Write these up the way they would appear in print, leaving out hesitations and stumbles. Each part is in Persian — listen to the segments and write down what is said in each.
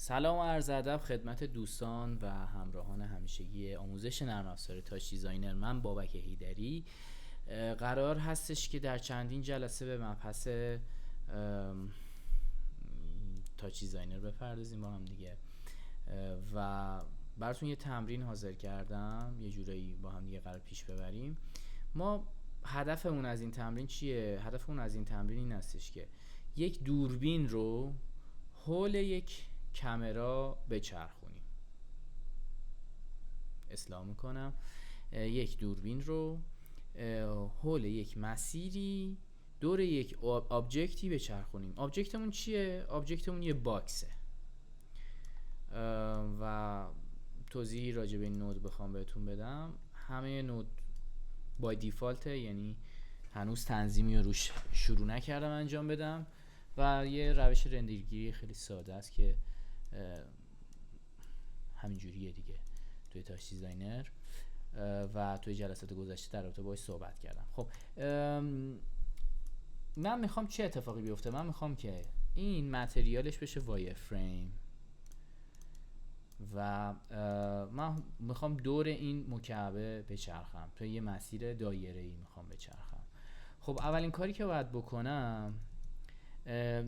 سلام و عرض ادب خدمت دوستان و همراهان همیشگی آموزش نرم افزار تاچ دیزاینر. من بابک هیدری. قرار هستش که در چندین جلسه به مبحث تاچ دیزاینر بپردازیم با هم دیگه و براتون یه تمرین حاضر کردم، یه جورایی با هم دیگه قرار پیش ببریم. ما هدفمون از این تمرین چیه؟ هدفمون از این تمرین این هستش که یک دوربین رو حول یک کامera بچرخونیم. اصلاح میکنم، یک دوربین رو حول یک مسیری دور یک آبجکتی بچرخونیم. آبجکتمون چیه؟ آبجکتمون یه باکسه و توضیحی راجع به این نود بخوام بهتون بدم، همه نود بای دیفالته، یعنی هنوز تنظیمی رو روش شروع نکردم انجام بدم و یه روش رندرگیری خیلی ساده است که همینجوریه دیگه توی تاچ دیزاینر و توی جلسات گذشته در رابطه باهاش صحبت کردم. خب من میخوام چه اتفاقی بیفته؟ من میخوام که این متریالش بشه وایر فریم و من میخوام دور این مکعبه بچرخم، توی یه مسیر دایره‌ای میخوام بچرخم. خب اولین کاری که باید بکنم،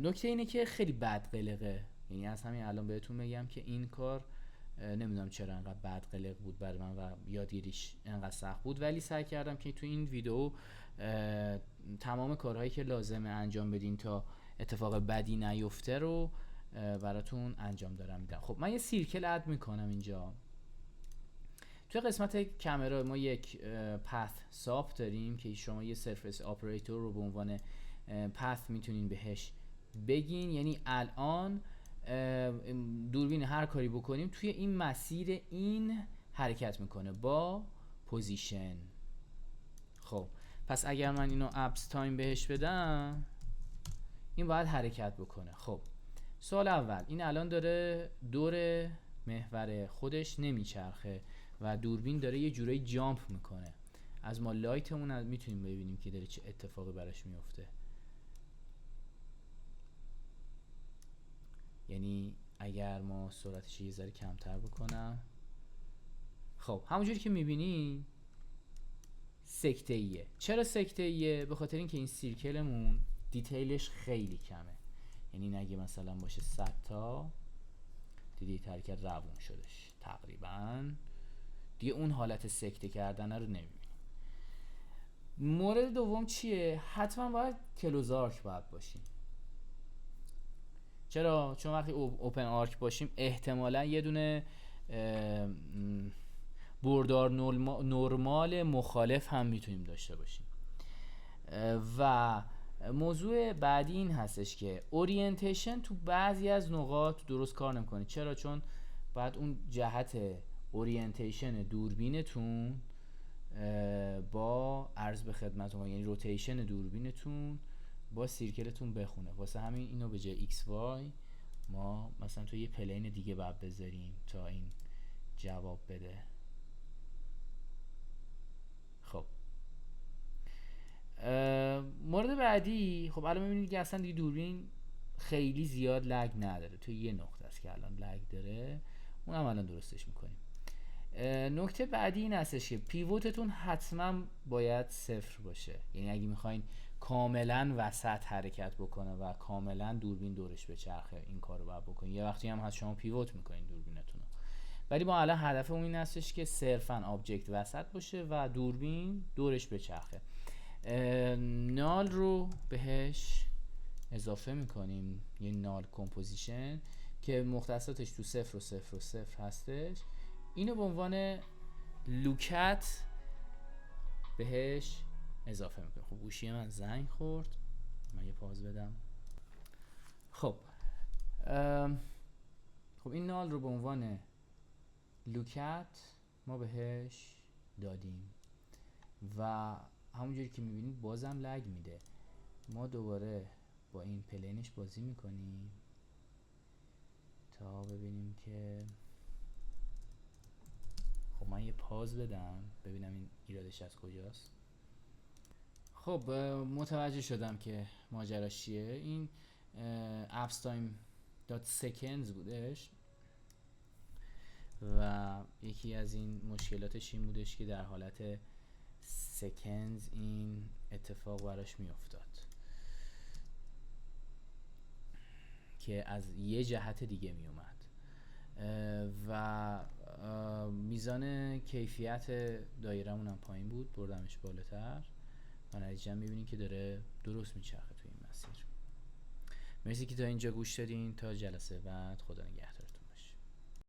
نکته اینه که خیلی بد قلقه، یعنی از همین الان بهتون میگم که این کار نمیدونم چرا انقدر بد قلق بود برای من و یادگیریش انقدر سخت بود، ولی سعی کردم که تو این ویدیو تمام کارهایی که لازمه انجام بدین تا اتفاق بدی نیفته رو براتون انجام دارم میدم. خب من یه سیرکل اد میکنم اینجا. توی قسمت کامera ما یک پث ساب داریم که شما یه سرفیس اپراتور رو به عنوان پث میتونین بهش بگین، یعنی الان دوربین هر کاری بکنیم توی این مسیر این حرکت میکنه با پوزیشن. خب پس اگر من اینو اپس تایم بهش بدم، این باید حرکت بکنه. خب سوال اول، این الان داره دور محور خودش نمیچرخه و دوربین داره یه جورایی جامپ میکنه. از ما لایتمون میتونیم ببینیم که داره چه اتفاقی براش میفته. یعنی اگر ما سرعتش یه ذره کمتر بکنم، خب همونجوری که میبینی سکته ایه. چرا سکته ایه؟ به خاطر اینکه این سیرکلمون دیتیلش خیلی کمه. یعنی اگه مثلا باشه 100 تا، دیدید حرکت روون شدش تقریبا، دیگه اون حالت سکته کردن رو نمیبینی. مورد دوم چیه؟ حتما باید کلوز آرک باید باشیم. چرا؟ چون وقتی اوپن آرک باشیم احتمالا یه دونه بردار نرمال مخالف هم میتونیم داشته باشیم. و موضوع بعدی این هستش که اورینتیشن تو بعضی از نقاط درست کار نمیکنه. چرا؟ چون باید اون جهت اورینتیشن دوربینتون با عرض به خدمتتون، یعنی روتیشن دوربینتون با سیرکلتون بخونه. واسه همین اینو به جای ایکس وای ما مثلا تو یه پلین دیگه باید بذاریم تا این جواب بده. خب مورد بعدی، خب الان میبینید که اصلا دیگه دوربین خیلی زیاد لگ نداره، تو یه نقطه است که الان لگ داره، اون هم الان درستش میکنیم. نکته بعدی این هستش که پیوتتون حتما باید صفر باشه. یعنی اگه میخواین کاملا وسط حرکت بکنه و کاملا دوربین دورش بچرخه، این کار رو باید بکنین. یه وقتی هم هست شما پیوت میکنین دوربینتون رو، ولی ما الان هدفمون این هستش که صرفا آبجکت وسط باشه و دوربین دورش بچرخه. نال رو بهش اضافه میکنیم، یه نال کمپوزیشن که مختصاتش تو 0 و 0 و 0 هستش. اینو به عنوان لوکت بهش اضافه میکنیم. خب گوشی من زنگ خورد، من یه پاز بدم. خب این نال رو به عنوان لوکت ما بهش دادیم و همونجوری که میبینید بازم لگ میده. ما دوباره با این پلینش بازی میکنیم تا ببینیم که، خب من یه پاز بدم ببینم این ایرادش از کجاست. خب متوجه شدم که ماجراش چیه. این appstime.seconds بودش و یکی از این مشکلاتش این بودش که در حالت سکنز این اتفاق براش میافتاد که از یه جهت دیگه میومد و میزان کیفیت دایرمون هم پایین بود، بردمش بالاتر و نتیجه میبینین که داره درست میچرخه توی این مسیر. مرسی که تا اینجا گوش دادین. تا جلسه بعد، خدا نگهدار.